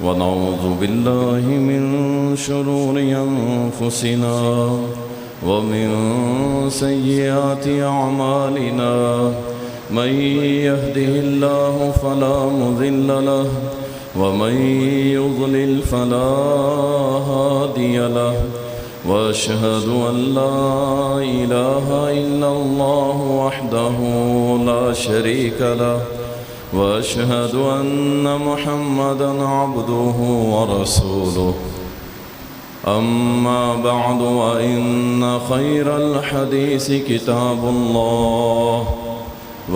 ونعوذ بالله من شرور أنفسنا ومن سيئات أعمالنا من يهده الله فلا مضل له ومن يضلل فلا هادي له وأشهد أن لا إله إلا الله وحده لا شريك له وأشهد أن محمدًا عبده ورسوله أما بعد وإن خير الحديث كتاب الله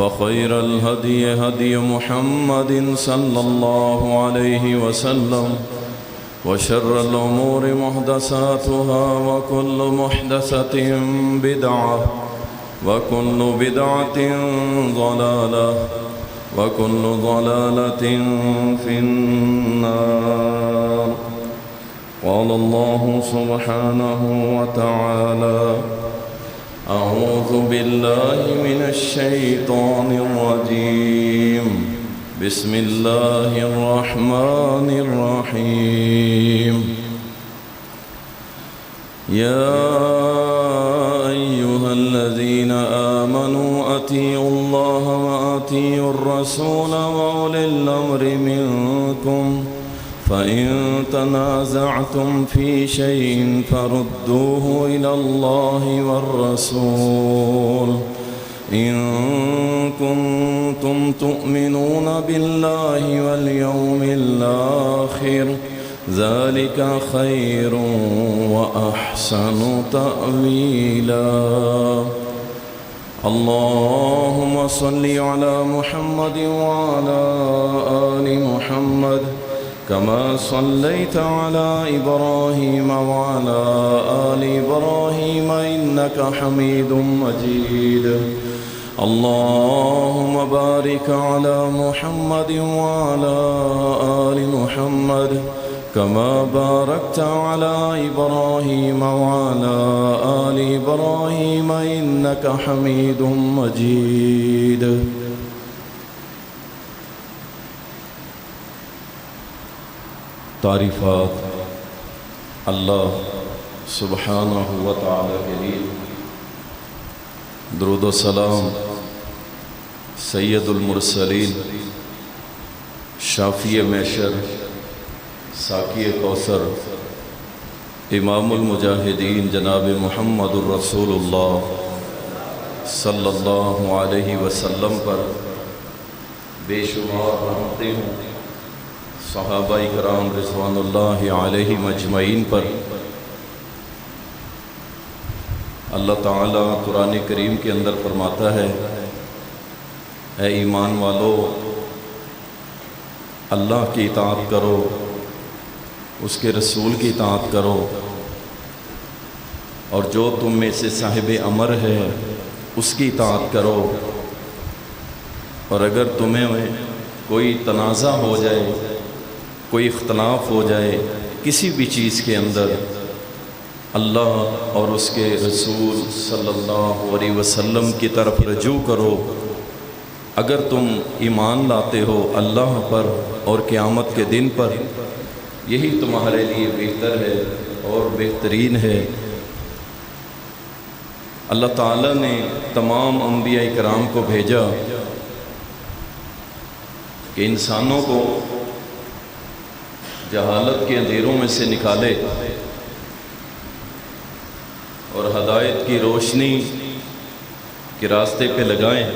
وخير الهدي هدي محمد صلى الله عليه وسلم وشر الأمور محدثاتها وكل محدثة بدعة وكل بدعة ضلالة وكل ضلالة في النار. قال الله سبحانه وتعالى: أعوذ بالله من الشيطان الرجيم. بسم الله الرحمن الرحيم. يا أيها الذين آمنوا أطيعوا الله وأطيعوا الرسول وأولي الأمر منكم فإن تنازعتم في شيء فردوه إلى الله والرسول إن كنتم تؤمنون بالله واليوم الآخر ذلك خير وأحسن تأويلا. اللهم صل على محمد وعلى آل محمد كما صليت على إبراهيم وعلى آل إبراهيم إنك حميد مجيد. اللهم بارك على محمد وعلى آل محمد كما باركت على إبراهيم وعلى آل إبراهيم إنك حميد مجيد. تعریفات اللہ سبحانہ و تعالی کے لیے، درود و سلام سید المرسلین، شافی محشر، ساقی کوثر، امام المجاہدین جناب محمد الرسول اللہ صلی اللہ علیہ وسلم پر بے شمار رحمتیں ہوں، صحابہ کرام رضوان اللہ علیہ مجمعین پر۔ اللہ تعالیٰ قرآن کریم کے اندر فرماتا ہے: اے ایمان والو، اللہ کی اطاعت کرو، اس کے رسول کی اطاعت کرو، اور جو تم میں سے صاحب امر ہے اس کی اطاعت کرو، اور اگر تمہیں کوئی تنازع ہو جائے، کوئی اختلاف ہو جائے کسی بھی چیز کے اندر، اللہ اور اس کے رسول صلی اللہ علیہ وسلم کی طرف رجوع کرو۔ اگر تم ایمان لاتے ہو اللہ پر اور قیامت کے دن پر، یہی تمہارے لیے بہتر ہے اور بہترین ہے۔ اللہ تعالیٰ نے تمام انبیاء کرام کو بھیجا کہ انسانوں کو جہالت کے اندھیروں میں سے نکالے اور ہدایت کی روشنی کے راستے پہ لگائیں،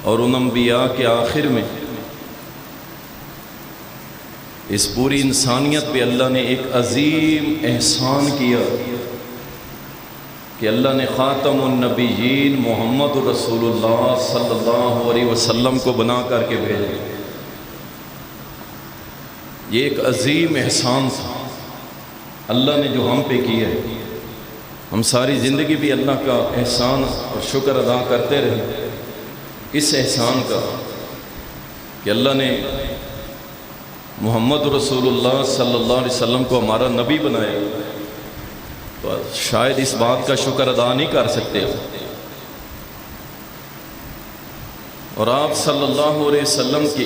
اور ان انبیاء کے آخر میں اس پوری انسانیت پہ اللہ نے ایک عظیم احسان کیا کہ اللہ نے خاتم النبیین محمد رسول اللہ صلی اللہ علیہ وسلم کو بنا کر کے بھیجا۔ یہ ایک عظیم احسان تھا اللہ نے جو ہم پہ کیا ہے۔ ہم ساری زندگی بھی اللہ کا احسان اور شکر ادا کرتے رہے اس احسان کا کہ اللہ نے محمد رسول اللہ صلی اللہ علیہ وسلم کو ہمارا نبی بنایا، تو شاید اس بات کا شکر ادا نہیں کر سکتے۔ اور آپ صلی اللہ علیہ وسلم کی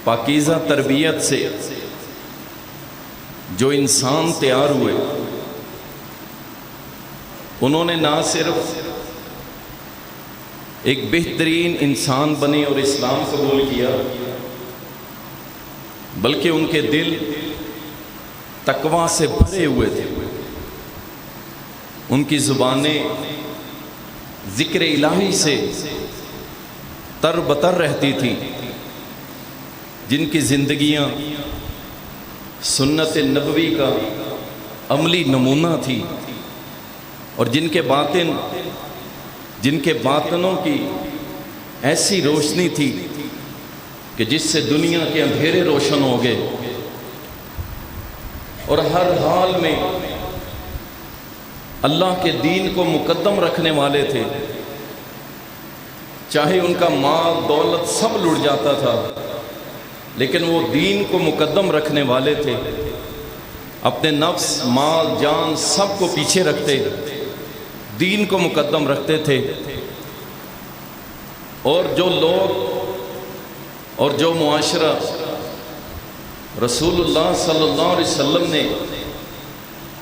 پاکیزہ تربیت سے جو انسان تیار ہوئے، انہوں نے نہ صرف ایک بہترین انسان بنے اور اسلام قبول کیا، بلکہ ان کے دل تقویٰ سے بھرے ہوئے تھے، ان کی زبانیں ذکر الہی سے تر بتر رہتی تھیں، جن کی زندگیاں سنت نبوی کا عملی نمونہ تھی، اور جن کے باطنوں کی ایسی روشنی تھی کہ جس سے دنیا کے اندھیرے روشن ہو گئے، اور ہر حال میں اللہ کے دین کو مقدم رکھنے والے تھے، چاہے ان کا مال دولت سب لٹ جاتا تھا، لیکن وہ دین کو مقدم رکھنے والے تھے، اپنے نفس مال جان سب کو پیچھے رکھتے دین کو مقدم رکھتے تھے۔ اور جو لوگ اور جو معاشرہ رسول اللہ صلی اللہ علیہ وسلم نے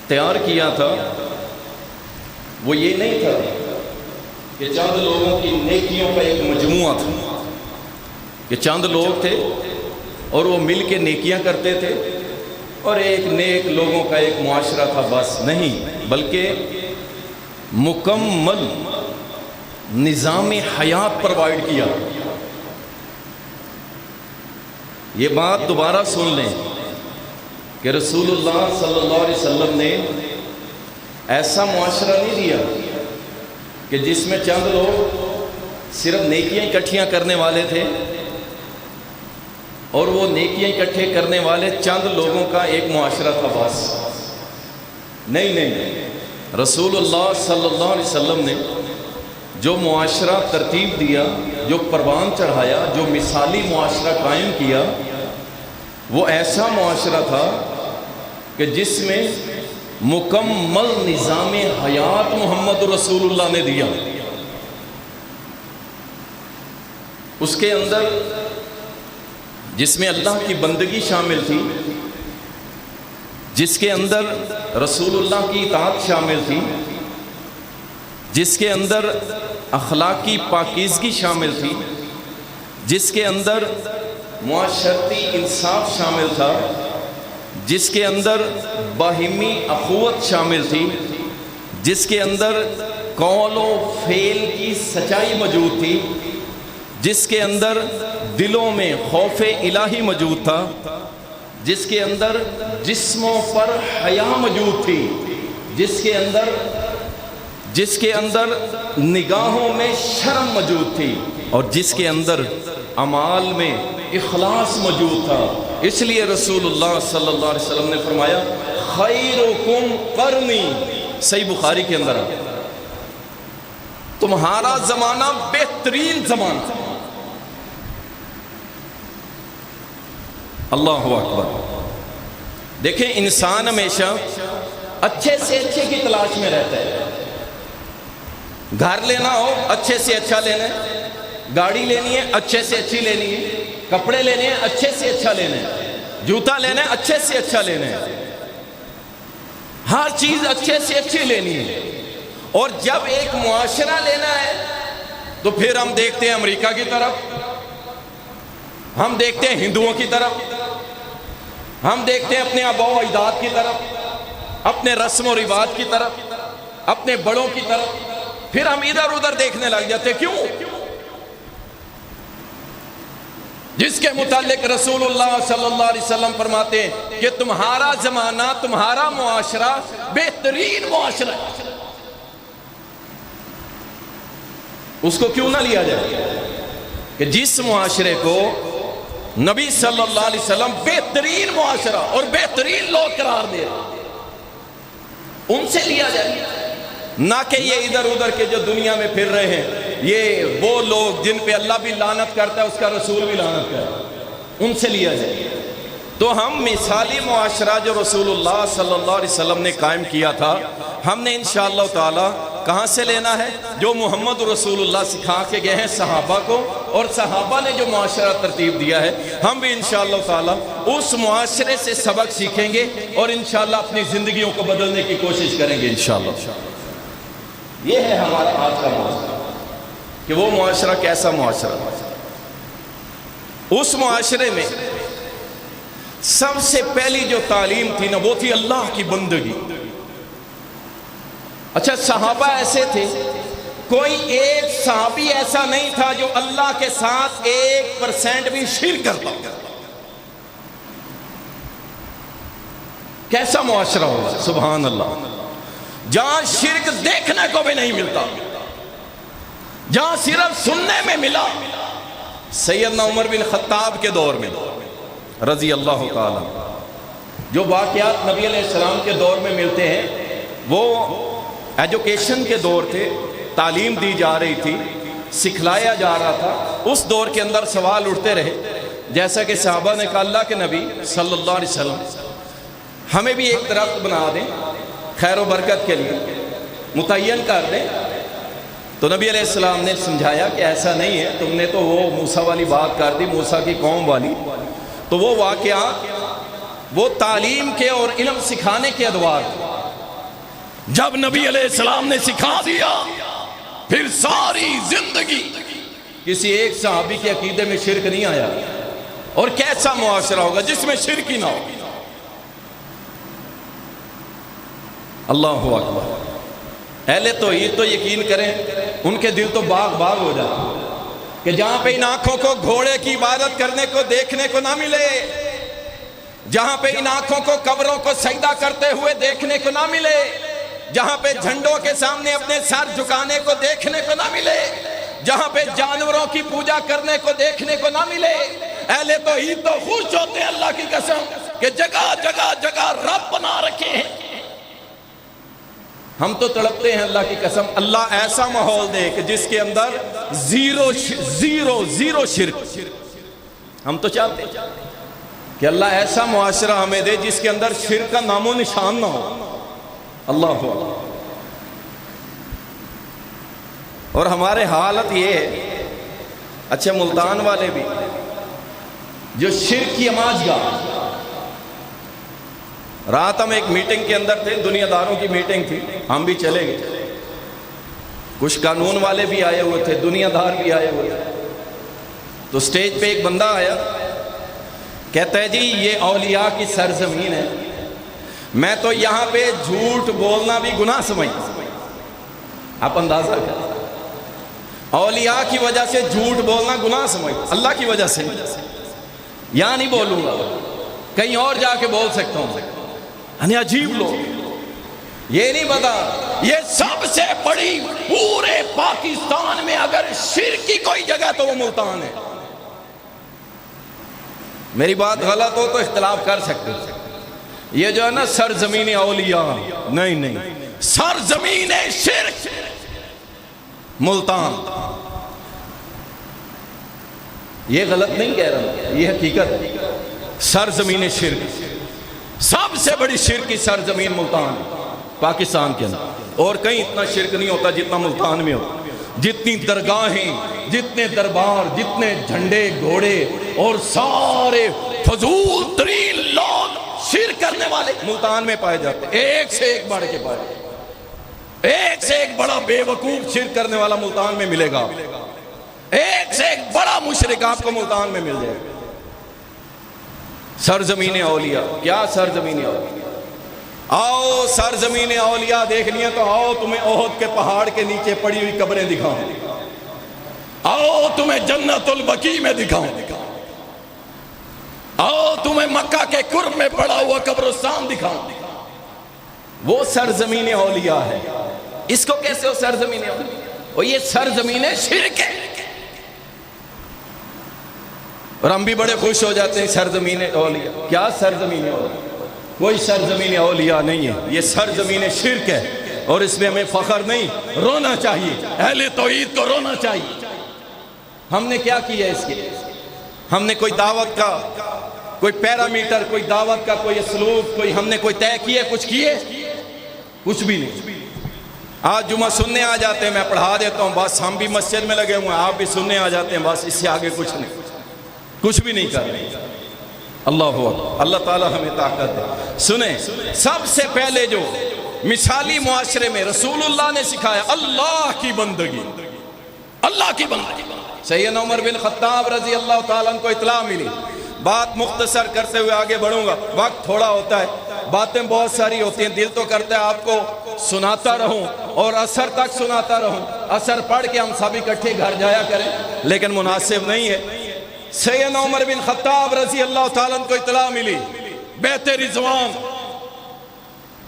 تیار کیا تھا، وہ یہ نہیں تھا کہ چند لوگوں کی نیکیوں کا ایک مجموعہ تھا، کہ چند لوگ تھے اور وہ مل کے نیکیاں کرتے تھے اور ایک نیک لوگوں کا ایک معاشرہ تھا، بس نہیں، بلکہ مکمل نظام حیات پرووائڈ کیا۔ یہ بات دوبارہ سن لیں کہ رسول اللہ صلی اللہ علیہ وسلم نے ایسا معاشرہ نہیں دیا کہ جس میں چند لوگ صرف نیکیاں اکٹھیاں کرنے والے تھے، اور وہ نیکیاں اکٹھے کرنے والے چند لوگوں کا ایک معاشرہ تھا، بس نہیں، رسول اللہ صلی اللہ علیہ وسلم نے جو معاشرہ ترتیب دیا، جو پروان چڑھایا، جو مثالی معاشرہ قائم کیا، وہ ایسا معاشرہ تھا کہ جس میں مکمل نظام حیات محمد رسول اللہ نے دیا۔ اس کے اندر جس میں اللہ کی بندگی شامل تھی، جس کے اندر رسول اللہ کی اطاعت شامل تھی، جس کے اندر اخلاقی پاکیزگی شامل تھی، جس کے اندر معاشرتی انصاف شامل تھا، جس کے اندر باہمی اخوت شامل تھی، جس کے اندر قول و فعل کی سچائی موجود تھی، جس کے اندر دلوں میں خوف الہی موجود تھا، جس کے اندر جسموں پر حیا موجود تھی، جس کے اندر نگاہوں میں شرم موجود تھی، اور جس کے اندر اعمال میں اخلاص موجود تھا۔ اس لیے رسول اللہ صلی اللہ علیہ وسلم نے فرمایا خیرکم قرنی، صحیح بخاری کے اندر تمہارا زمانہ بہترین زمانہ۔ اللہ اکبر۔ دیکھیں، انسان ہمیشہ اچھے سے اچھے کی تلاش میں رہتا ہے۔ گھر لینا ہو اچھے سے اچھا لینا ہے، گاڑی لینی ہے اچھے سے اچھی لینی ہے، کپڑے لینے ہیں اچھے سے اچھا لینا ہے، جوتا لینا ہے اچھے سے اچھا لینا ہے، ہر چیز اچھے سے اچھی لینی ہے۔ اور جب ایک معاشرہ لینا ہے تو پھر ہم دیکھتے ہیں امریکہ کی طرف، ہم دیکھتے ہیں ہندوؤں کی طرف، ہم دیکھتے ہیں اپنے آباء و اجداد کی طرف، اپنے رسم و رواج کی طرف، اپنے بڑوں کی طرف، پھر ہم ادھر ادھر دیکھنے لگ جاتے۔ کیوں؟ جس کے متعلق رسول اللہ صلی اللہ علیہ وسلم فرماتے ہیں کہ تمہارا زمانہ، تمہارا معاشرہ بہترین معاشرہ ہے، اس کو کیوں نہ لیا جائے؟ کہ جس معاشرے کو نبی صلی اللہ علیہ وسلم بہترین معاشرہ اور بہترین لوگ قرار دے رہے، ان سے لیا جائے، نہ کہ یہ ادھر ادھر کے جو دنیا میں پھر رہے ہیں، یہ وہ لوگ جن پہ اللہ بھی لعنت کرتا ہے، اس کا رسول بھی لعنت کرتا ہے، ان سے لیا جائے۔ تو ہم مثالی معاشرہ جو رسول اللہ صلی اللہ علیہ وسلم نے قائم کیا تھا، ہم نے انشاءاللہ تعالی کہاں سے لینا ہے؟ جو محمد رسول اللہ سکھا کے گئے ہیں صحابہ کو، اور صحابہ نے جو معاشرہ ترتیب دیا ہے، ہم بھی انشاءاللہ تعالی اس معاشرے سے سبق سیکھیں گے اور انشاءاللہ اپنی زندگیوں کو بدلنے کی کوشش کریں گے انشاءاللہ۔ یہ ہے ہمارا آج کا معاشرہ کہ وہ معاشرہ کیسا معاشرہ۔ اس معاشرے میں سب سے پہلی جو تعلیم تھی نا، وہ تھی اللہ کی بندگی۔ اچھا، صحابہ ایسے تھے، کوئی ایک صحابی ایسا نہیں تھا جو اللہ کے ساتھ 1% بھی شرک کرتا۔ کیسا معاشرہ ہوگا سبحان اللہ، جہاں شرک دیکھنے کو بھی نہیں ملتا، جہاں صرف سننے میں ملا۔ سیدنا عمر بن خطاب کے دور میں رضی اللہ تعالی، جو واقعات نبی علیہ السلام کے دور میں ملتے ہیں، وہ ایجوکیشن کے دور تھے، تعلیم دی جا رہی تھی، سکھلایا جا رہا تھا۔ اس دور کے اندر سوال اٹھتے رہے، جیسا کہ صحابہ نے کہا اللہ کے نبی صلی اللہ علیہ وسلم ہمیں بھی ایک درخت بنا دیں خیر و برکت کے لیے، متعین کر دیں۔ تو نبی علیہ السلام نے سمجھایا کہ ایسا نہیں ہے، تم نے تو وہ موسیٰ والی بات کر دی، موسیٰ کی قوم والی۔ تو وہ واقعات وہ تعلیم کے اور علم سکھانے کے ادوار تھے۔ جب نبی علیہ السلام نے سکھا دیا، پھر ساری زندگی کسی ایک صحابی کے عقیدے میں شرک نہیں آیا۔ اور کیسا معاشرہ ہوگا جس میں شرک ہی نہ ہو۔ اللہ اکبر۔ اہل توحید تو یقین کریں، ان کے دل تو باغ باغ ہو جاتے کہ جہاں پہ ان آنکھوں کو گھوڑے کی عبادت کرنے کو دیکھنے کو نہ ملے، جہاں پہ ان آنکھوں کو قبروں کو سجدہ کرتے ہوئے دیکھنے کو نہ ملے، جہاں پہ جھنڈوں کے سامنے اپنے سر جھکانے کو دیکھنے کو نہ ملے، جہاں پہ جانوروں کی پوجا کرنے کو دیکھنے کو نہ ملے، اہل توحید تو خوش ہوتے ہیں اللہ کی قسم کہ جگہ جگہ جگہ رب بنا رکھے ہیں۔ ہم تو تڑپتے ہیں اللہ کی قسم، اللہ ایسا ماحول دے کہ جس کے اندر زیرو شرک۔ ہم تو چاہتے ہیں کہ اللہ ایسا معاشرہ ہمیں دے جس کے اندر شرک کا نام و نشان نہ ہو۔ اللہ اور ہمارے حالت یہ ہے، اچھا ملتان والے بھی جو شرک کی آماج گاہ، رات ہم ایک میٹنگ کے اندر تھے، دنیا داروں کی میٹنگ تھی، ہم بھی چلے گئے، کچھ قانون والے بھی آئے ہوئے تھے، دنیا دار بھی آئے ہوئے تھے۔ تو سٹیج پہ ایک بندہ آیا، کہتا ہے جی یہ اولیاء کی سرزمین ہے، میں تو یہاں پہ جھوٹ بولنا بھی گناہ سمجھتا ہوں۔ آپ اندازہ کریں، اولیاء کی وجہ سے جھوٹ بولنا گناہ سمجھتا، اللہ کی وجہ سے یہاں نہیں بولوں گا، کہیں اور جا کے بول سکتا ہوں۔ یعنی عجیب لوگ، یہ نہیں پتا یہ سب سے بڑی پورے پاکستان میں اگر شرک کی کوئی جگہ تو وہ ملتان ہے۔ میری بات غلط ہو تو اختلاف کر سکتے ہیں۔ یہ جو ہے نا سرزمین اولیاء، نہیں، سرزمین شرک ملتان۔ یہ غلط نہیں کہہ رہا، یہ حقیقت ہے، سرزمین شرک، سب سے بڑی شرک کی سرزمین ملتان ہے پاکستان کے اندر، اور کہیں اتنا شرک نہیں ہوتا جتنا ملتان میں ہوتا۔ جتنی درگاہیں، جتنے دربار، جتنے جھنڈے گھوڑے اور سارے فضول ترین لوگ شرک کرنے والے ملتان میں پائے جاتے ہیں، ایک سے ایک بڑھ کے پائے جاتے ہیں۔ ایک سے ایک بڑا بے وقوف شرک کرنے والا ملتان میں ملے گا، ایک سے ایک بڑا مشرک آپ کو ملتان میں مل جائے گا۔ سرزمین اولیاء، کیا سرزمین اولیاء؟ آؤ سرزمین اولیاء دیکھنی ہے تو آؤ تمہیں احد کے پہاڑ کے نیچے پڑی ہوئی قبریں دکھاؤں، آؤ تمہیں جنت البقیع میں دکھاؤں، آؤ تمہیں مکہ کے قرب میں پڑا ہوا قبرستان دکھاؤں۔ وہ سرزمین اولیاء ہے۔ اس کو کیسے ہو سرزمین اولیاء؟ وہ یہ سرزمین شرک ہے۔ اور ہم بھی بڑے خوش ہو جاتے ہیں سرزمین اولیاء۔ کیا سرزمین اولیاء؟ کوئی سرزمین اولیاء نہیں ہے، یہ سرزمین شرک ہے، اور اس میں ہمیں فخر نہیں، رونا چاہیے، اہل توحید کو رونا چاہیے۔ ہم نے کیا کیا اس کے؟ ہم نے کوئی دعوت کا کوئی پیرامیٹر، کوئی دعوت کا کوئی اسلوب، کوئی ہم نے کوئی طے کیے، کچھ کیے؟ کچھ بھی نہیں۔ آج جمعہ سننے آ جاتے ہیں، میں پڑھا دیتا ہوں، بس ہم بھی مسجد میں لگے ہوئے ہیں، آپ بھی سننے آ جاتے ہیں، بس اس سے آگے کچھ نہیں، کچھ بھی نہیں کر رہے۔ اللہ اکبر، اللہ تعالی ہمیں طاقت دے۔ سنیں، سب سے پہلے جو مثالی معاشرے میں رسول اللہ نے سکھایا اللہ کی بندگی، اللہ کی بندگی۔ سیدنا عمر بن خطاب رضی اللہ تعالیٰ عنہ کو اطلاع ملی، بات مختصر کرتے ہوئے آگے بڑھوں گا، وقت تھوڑا ہوتا ہے، باتیں بہت ساری ہوتی ہیں، دل تو کرتا ہے آپ کو سناتا رہوں اور عصر تک سناتا رہوں، عصر پڑھ کے ہم سب اکٹھے گھر جایا کریں، لیکن مناسب نہیں ہے۔ سیدنا عمر بن خطاب رضی اللہ تعالیٰ عنہ کو اطلاع ملی، بیت رضوان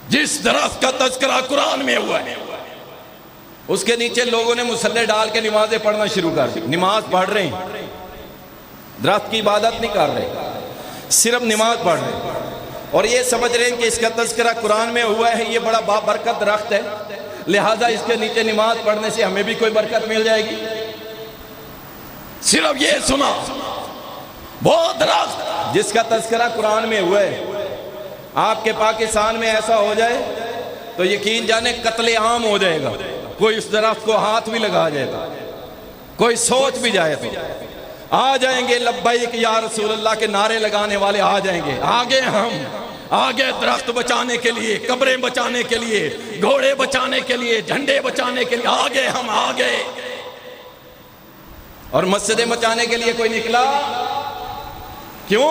جس درخت کا تذکرہ قرآن میں ہوا ہے، اس کے نیچے لوگوں نے مصلے ڈال کے نمازیں پڑھنا شروع کر دی، نماز پڑھ رہے ہیں، درخت کی عبادت نہیں کر رہے، صرف نماز پڑھ رہے ہیں، اور یہ سمجھ رہے ہیں کہ اس کا تذکرہ قرآن میں ہوا ہے، یہ بڑا بابرکت درخت ہے، لہذا اس کے نیچے نماز پڑھنے سے ہمیں بھی کوئی برکت مل جائے گی۔ صرف یہ سنا، وہ درخت جس کا تذکرہ قرآن میں ہوا ہے، آپ کے پاکستان میں ایسا ہو جائے تو یقین جانے قتل عام ہو جائے گا، کوئی اس درخت کو ہاتھ بھی لگا جائے گا، کوئی سوچ بھی جائے تو آ جائیں گے لبیک یا رسول اللہ کے نعرے لگانے والے آ جائیں گے، آگے ہم، آگے درخت بچانے کے لیے، قبریں بچانے کے لیے، گھوڑے بچانے کے لیے، جھنڈے بچانے کے لیے، آگے ہم آگے۔ اور مسجدیں بچانے کے لیے کوئی نکلا؟ کیوں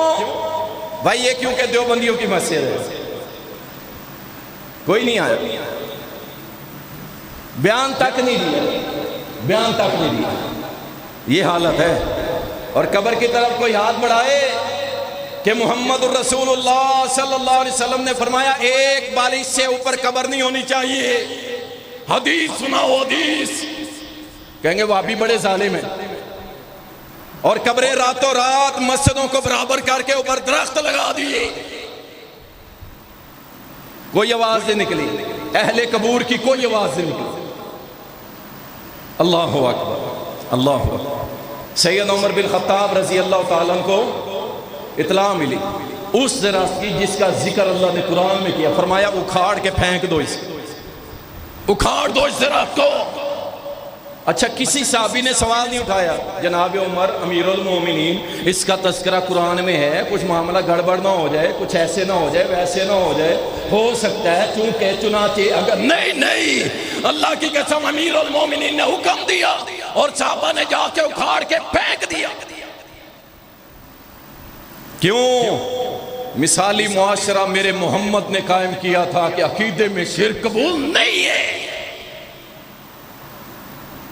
بھائی؟ یہ کیوں کہ دیوبندیوں کی مسجد ہے، کوئی نہیں آیا، بیان تک نہیں دیا، بیان تک نہیں دیا، یہ حالت ہے۔ اور قبر کی طرف کوئی ہاتھ بڑھائے کہ محمد الرسول اللہ صلی اللہ علیہ وسلم نے فرمایا ایک بالش سے اوپر قبر نہیں ہونی چاہیے، حدیث سناؤ حدیث، کہیں گے وہ ابھی بڑے ظالم ہیں، اور قبریں راتوں رات مسجدوں کو برابر کر کے اوپر درخت لگا دیے، کوئی آواز نہیں نکلی، اہل قبور کی کوئی آواز نہیں نکلی۔ اللہ اکبر، اللہ اکبر۔ سیدنا عمر بن خطاب رضی اللہ تعالیٰ عنہ کو اطلاع ملی اس درخت کی جس کا ذکر اللہ نے قرآن میں کیا، فرمایا اکھاڑ کے پھینک دو اسے، اکھاڑ دو اس درخت کو۔ اچھا، کسی صحابی نے سوال نہیں اٹھایا جناب عمر امیر المومنین اس کا تذکرہ قرآن میں ہے، کچھ معاملہ گڑبڑ نہ ہو جائے، کچھ ایسے نہ ہو جائے، ویسے نہ ہو جائے، ہو سکتا ہے چونکہ چنانچہ اگر نہیں اللہ کی قسم امیر المومنین نے حکم دیا اور صحابہ نے جا کے اکھاڑ کے پھینک دیا۔ کیوں؟ مثالی معاشرہ میرے محمد نے قائم کیا تھا کہ عقیدے میں شرک قبول نہیں ہے،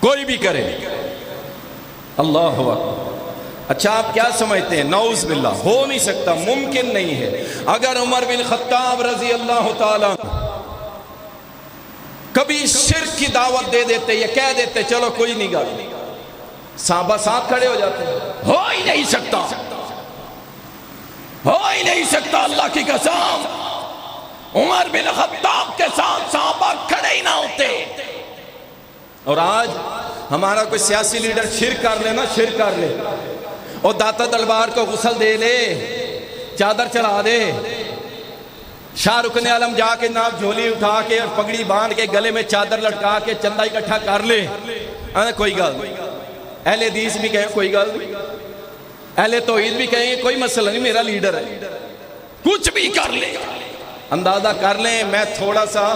کوئی بھی کرے۔ اللہ اکبر۔ اچھا، آپ کیا سمجھتے ہیں؟ نعوذ باللہ، ہو نہیں سکتا، ممکن نہیں ہے۔ اگر عمر بن خطاب رضی اللہ تعالیٰ کبھی شرک کی دعوت دے دیتے یا کہہ دیتے چلو کوئی نہیں گا، صحابہ ساتھ کھڑے ہو جاتے ہیں؟ ہو ہی نہیں سکتا، ہو ہی نہیں سکتا، اللہ کی قسم عمر بن خطاب کے ساتھ صحابہ کھڑے ہی نہ ہوتے۔ اور آج ہمارا کوئی سیاسی لیڈر شرک کر لے نا، شرک کر لے اور داتا دربار کو غسل دے لے، چادر چڑھا دے، شاہ رکن عالم جا کے ناپ جھولی اٹھا کے اور پگڑی باندھ کے گلے میں چادر لٹکا کے چندہ اکٹھا کر لے، کوئی گل نہیں۔ اہل حدیث بھی کہیں کوئی گل نہیں، اہل توحید بھی کہیں کوئی مسئلہ نہیں، میرا لیڈر ہے، کچھ بھی کر لے۔ اندازہ کر لیں، میں تھوڑا سا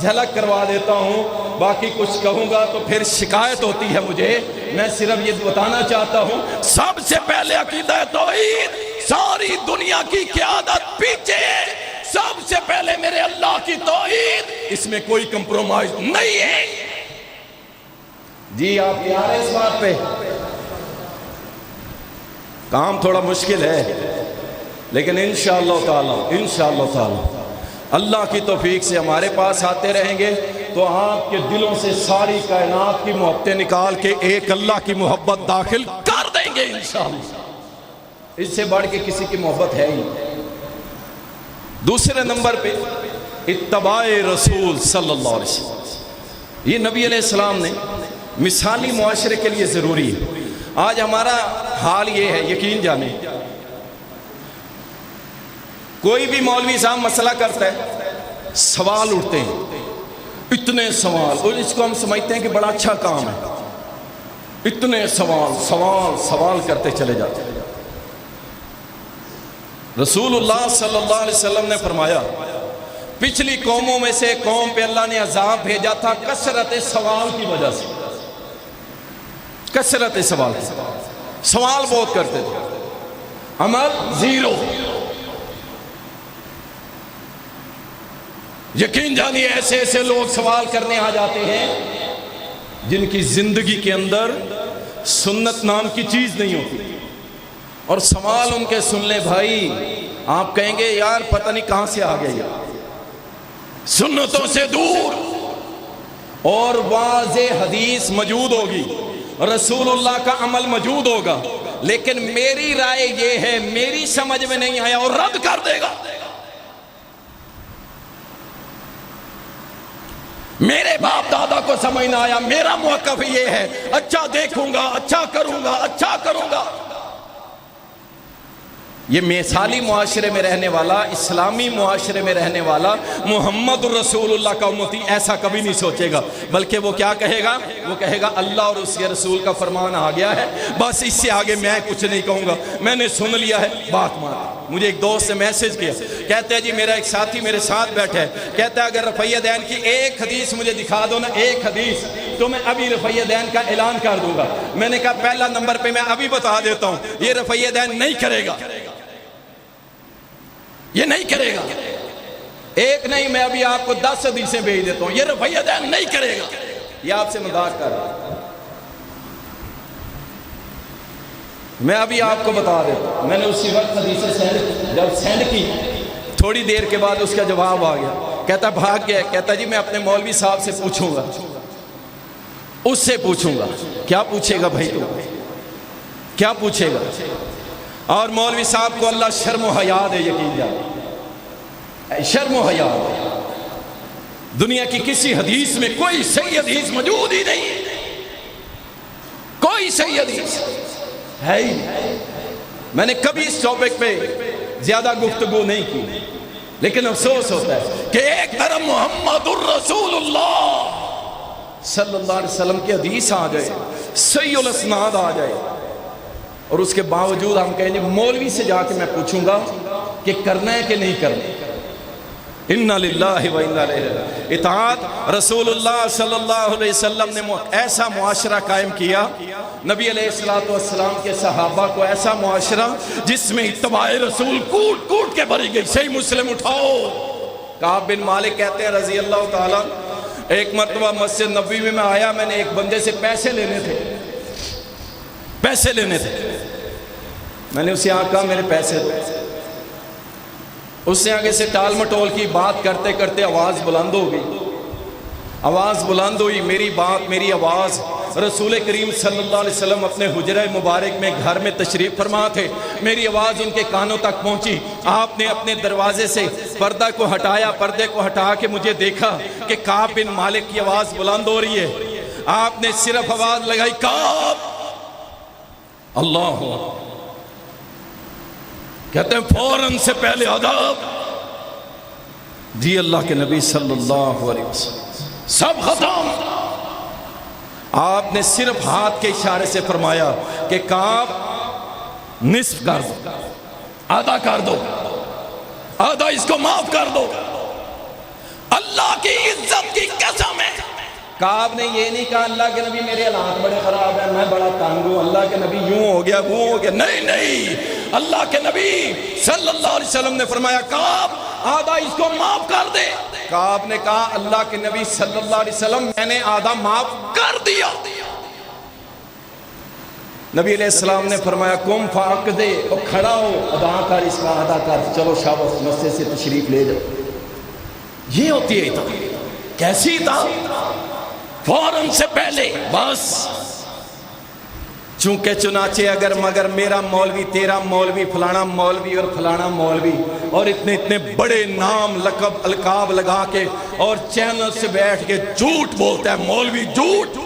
جھلک کروا دیتا ہوں، باقی کچھ کہوں گا تو پھر شکایت ہوتی ہے مجھے۔ میں صرف یہ بتانا چاہتا ہوں، سب سے پہلے عقیدہ توحید، ساری دنیا کی قیادت پیچھے ہے، سب سے پہلے میرے اللہ کی توحید، اس میں کوئی کمپرومائز نہیں ہے۔ جی آپ تیار ہیں اس بات پہ؟ کام تھوڑا مشکل ہے لیکن انشاءاللہ تعالی اللہ کی توفیق سے ہمارے پاس آتے رہیں گے تو آپ کے دلوں سے ساری کائنات کی محبتیں نکال کے ایک اللہ کی محبت داخل کر دیں گے انشاءاللہ۔ اس سے بڑھ کے کسی کی محبت ہے ہی۔ دوسرے نمبر پہ اتباع رسول صلی اللہ علیہ وسلم، یہ نبی علیہ السلام نے مثالی معاشرے کے لیے ضروری ہے۔ آج ہمارا حال یہ ہے، یقین جانے کوئی بھی مولوی صاحب مسئلہ کرتا ہے، سوال اٹھتے ہیں، اتنے سوال، اور اس کو ہم سمجھتے ہیں کہ بڑا اچھا کام ہے، اتنے سوال سوال سوال کرتے چلے جاتے ہیں۔ رسول اللہ صلی اللہ علیہ وسلم نے فرمایا پچھلی قوموں میں سے قوم پہ اللہ نے عذاب بھیجا تھا کثرت سوال کی وجہ سے، کثرت سوال کی، سوال بہت کرتے تھے، عمل زیرو۔ یقین جانیے ایسے ایسے لوگ سوال کرنے آ جاتے ہیں جن کی زندگی کے اندر سنت نام کی چیز نہیں ہوتی، اور سوال ان کے سن لیں بھائی آپ کہیں گے یار پتہ نہیں کہاں سے آ گئے، سنتوں سے دور، اور واضح حدیث موجود ہوگی، رسول اللہ کا عمل موجود ہوگا، لیکن میری رائے یہ ہے میری سمجھ میں نہیں آیا اور رد کر دے گا، میرے باپ دادا کو سمجھ نہ آیا، میرا موقف یہ ہے، اچھا دیکھوں گا، اچھا کروں گا، اچھا کروں گا۔ یہ مثالی معاشرے میں رہنے والا، اسلامی معاشرے میں رہنے والا محمد رسول اللہ کا امتی ایسا کبھی نہیں سوچے گا، بلکہ وہ کیا کہے گا؟ وہ کہے گا اللہ اور اس کے رسول کا فرمان آ گیا ہے، بس اس سے آگے میں کچھ نہیں کہوں گا، میں نے سن لیا ہے، بات مان۔ مجھے ایک دوست نے میسج کیا، کہتے ہیں جی میرا ایک ساتھی میرے ساتھ بیٹھا ہے، کہتا ہے اگر رفع دین کی ایک حدیث مجھے دکھا دو نا، ایک حدیث، تو میں ابھی رفع دین کا اعلان کر دوں گا۔ میں نے کہا پہلا نمبر پہ میں ابھی بتا دیتا ہوں یہ رفع دین نہیں کرے گا، یہ نہیں کرے گا، ایک نہیں میں ابھی آپ کو 10 حدیثیں بھیج دیتا ہوں، یہ رفع دین نہیں کرے گا، یہ آپ سے مذاق کر رہا ہوں، میں ابھی آپ کو بتا دیتا ہوں۔ میں نے اسی وقت حدیثیں جب سینڈ کی، تھوڑی دیر کے بعد اس کا جواب آ گیا، کہتا بھاگ گیا، کہتا جی میں اپنے مولوی صاحب سے پوچھوں گا، اس سے پوچھوں گا۔ کیا پوچھے گا بھائی، تو کیا پوچھے گا؟ اور مولوی صاحب کو اللہ شرم و حیا دے، یقین جانے شرم و حیا دے۔ دنیا کی کسی حدیث میں کوئی صحیح حدیث موجود ہی نہیں، کوئی صحیح حدیث ہے ہی نہیں۔ میں نے کبھی اس ٹاپک پہ زیادہ گفتگو نہیں کی، لیکن افسوس ہوتا ہے کہ ایک طرف محمد الرسول اللہ صلی اللہ علیہ وسلم کی حدیث آ جائے، صحیح الاسناد آ جائے، اور اس کے باوجود ہم کہیں گے مولوی سے جا کے میں پوچھوں گا کہ کرنا ہے کہ نہیں کرنا۔ اِنَّا لِلَّهِ وَإِنَّا إِلَيْهِ۔ اطاعت رسول اللہ صلی اللہ علیہ وسلم نے ایسا معاشرہ قائم کیا، نبی علیہ السلام کے صحابہ کو ایسا معاشرہ جس میں اتباع رسول کوٹ کوٹ کے بھری گئی۔ صحیح مسلم اٹھاؤ، کعب بن مالک کہتے ہیں رضی اللہ تعالیٰ، ایک مرتبہ مسجد نبوی میں آیا، میں نے ایک بندے سے پیسے لینے تھے، میں نے اسے کہا میرے پیسے دو، اس نے آگے سے ٹال مٹول کی، بات کرتے کرتے آواز بلند ہو گئی، آواز بلند ہوئی، میری بات میری آواز، رسول کریم صلی اللہ علیہ وسلم اپنے حجرہ مبارک میں گھر میں تشریف فرما تھے، میری آواز ان کے کانوں تک پہنچی، آپ نے اپنے دروازے سے پردہ کو ہٹایا، پردے کو ہٹا کے مجھے دیکھا کہ کعب بن مالک کی آواز بلند ہو رہی ہے، آپ نے صرف آواز لگائی کعب اللہ، کہتے ہیں فوراً سے پہلے عذاب جی اللہ کے نبی صلی اللہ علیہ وسلم، سب ختم۔ آپ نے صرف ہاتھ کے اشارے سے فرمایا کہ کعب نصف کر دو، آدھا کر دو، آدھا اس کو معاف کر دو، اللہ کی عزت کی قسم ہے۔ کعب نے یہ نہیں کہا اللہ کے نبی میرے حالات بڑے خراب ہیں، میں بڑا تنگ ہوں، اللہ کے نبی یوں ہو گیا وہ ہو گیا، نہیں، اللہ کے نبی صلی اللہ علیہ وسلم نے فرمایا کعب آدھا اس کو معاف کر دے۔ کعب نے کہا اللہ کے نبی صلی اللہ علیہ وسلم میں نے آدھا معاف کر دیا۔ نبی علیہ السلام نے فرمایا قم فاقدے، اور کھڑا ہو، ادا کر اس کا آدھا کر، چلو شاباش مسجد سے تشریف لے جاؤ۔ یہ ہوتی ہے اطاعت، کیسی اطاعت؟ فوراً سے پہلے بس، چونکہ چنانچہ اگر مگر میرا مولوی، تیرا مولوی، فلانا مولوی اور فلانا مولوی، اور اتنے بڑے نام لقب القاب لگا کے اور چینل سے بیٹھ کے جھوٹ بولتا ہے، مولوی جھوٹ،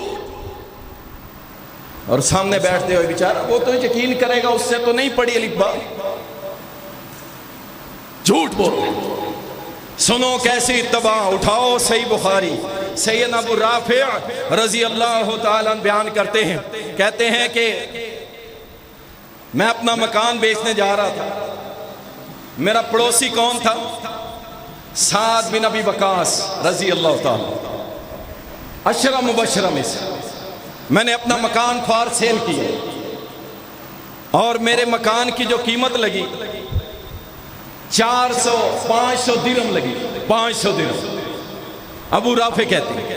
اور سامنے بیٹھتے ہوئے بیچارہ وہ تو یقین کرے گا، اس سے تو نہیں پڑھی الف با، جھوٹ بولتے۔ سنو کیسی اتباع، اٹھاؤ صحیح بخاری، سیدنا ابو رافع رضی اللہ تعالیٰ بیان کرتے ہیں، کہتے ہیں کہ میں اپنا مکان بیچنے جا رہا تھا، میرا پڑوسی کون تھا؟ سعد بن ابی وقاص رضی اللہ تعالیٰ، عشرہ مبشرہ میں سے۔ میں نے اپنا مکان فار سیل کیا اور میرے مکان کی جو قیمت لگی 500 درہم لگی، 500 درہم۔ ابو رافع کہتے ہیں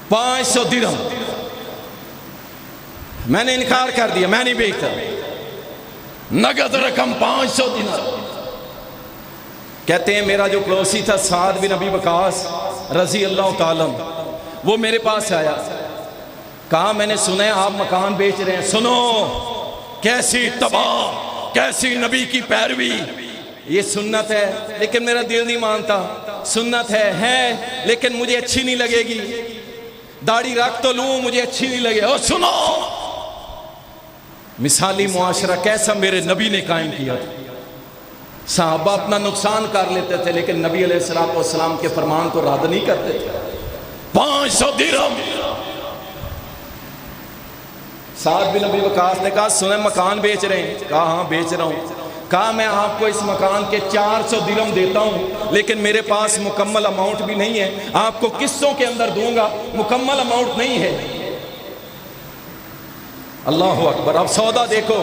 500 درہم۔ میں نے انکار کر دیا، میں نہیں بیچتا، نقد رقم 500 دینار۔ کہتے ہیں میرا جو پڑوسی تھا سعد بن ابی وقاص رضی اللہ تعالیٰ، وہ میرے پاس آیا، کہا میں نے سنا ہے آپ مکان بیچ رہے ہیں، سنو کیسی تباہ، کیسی نبی کی پیروی، یہ سنت ہے لیکن میرا دل نہیں مانتا، سنت ہے لیکن مجھے اچھی نہیں لگے گی، داڑھی رکھ تو لوں مجھے اچھی نہیں لگے۔ اور سنو مثالی معاشرہ کیسا میرے نبی نے قائم کیا تھا۔ صحابہ اپنا نقصان کر لیتے تھے لیکن نبی علیہ السلام کے فرمان کو رد نہیں کرتے تھے۔ 500 درہم۔ سعد بن ابی وقاص نے کہا سنیں مکان بیچ رہے ہیں؟ کہا ہاں بیچ رہا ہوں۔ کہا میں آپ کو اس مکان کے 400 درہم دیتا ہوں لیکن میرے پاس مکمل اماؤنٹ بھی نہیں ہے، آپ کو قسطوں کے اندر دوں گا، مکمل اماؤنٹ نہیں ہے۔ اللہ اکبر۔ اب سودا دیکھو،